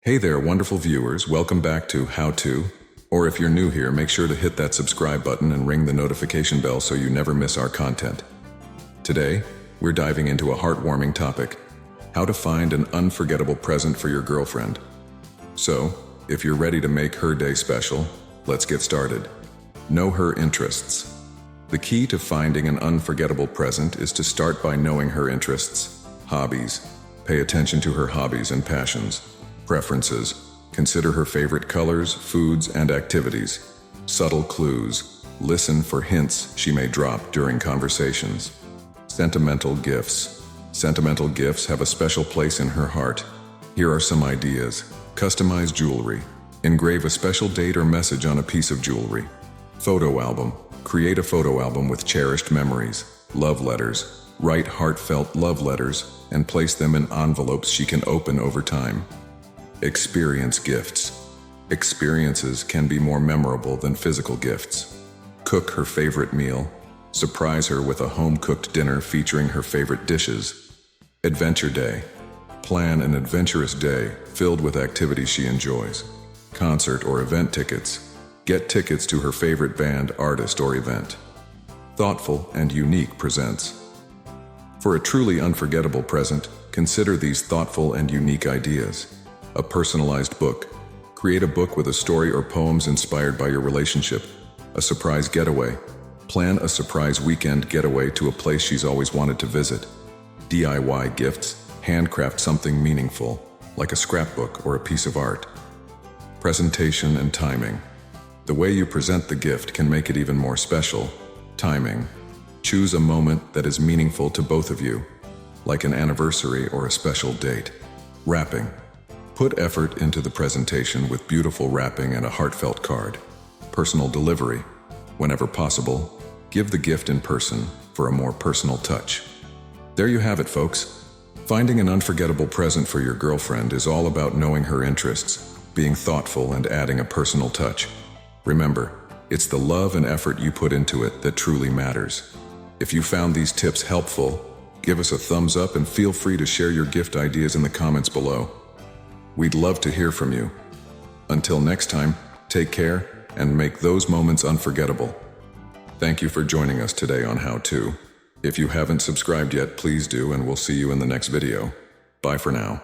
Hey there, wonderful viewers. Welcome back to How To. Or if you're new here, make sure to hit that subscribe button and ring the notification bell so you never miss our content. Today, we're diving into a heartwarming topic: how to find an unforgettable present for your girlfriend. So, if you're ready to make her day special, let's get started. Know her interests. The key to finding an unforgettable present is to start by knowing her interests, hobbies. Pay attention to her hobbies and passions. Preferences. Consider her favorite colors, foods, and activities. Subtle clues. Listen for hints she may drop during conversations. Sentimental gifts. Sentimental gifts have a special place in her heart. Here are some ideas. Customize jewelry. Engrave a special date or message on a piece of jewelry. Photo album. Create a photo album with cherished memories. Love letters. Write heartfelt love letters and place them in envelopes she can open over time. Experience gifts. Experiences can be more memorable than physical gifts. Cook her favorite meal. Surprise her with a home-cooked dinner featuring her favorite dishes. Adventure day. Plan an adventurous day filled with activities she enjoys. Concert or event tickets. Get tickets to her favorite band, artist, or event. Thoughtful and unique presents. For a truly unforgettable present, consider these thoughtful and unique ideas. A personalized book. Create a book with a story or poems inspired by your relationship. A surprise getaway. Plan a surprise weekend getaway to a place she's always wanted to visit. DIY gifts. Handcraft something meaningful, like a scrapbook or a piece of art. Presentation and timing. The way you present the gift can make it even more special. Timing. Choose a moment that is meaningful to both of you, like an anniversary or a special date. Wrapping. Put effort into the presentation with beautiful wrapping and a heartfelt card. Personal delivery. Whenever possible, give the gift in person for a more personal touch. There you have it, folks. Finding an unforgettable present for your girlfriend is all about knowing her interests, being thoughtful, and adding a personal touch. Remember, it's the love and effort you put into it that truly matters. If you found these tips helpful, give us a thumbs up and feel free to share your gift ideas in the comments below. We'd love to hear from you. Until next time, take care and make those moments unforgettable. Thank you for joining us today on How To. If you haven't subscribed yet, please do, and we'll see you in the next video. Bye for now.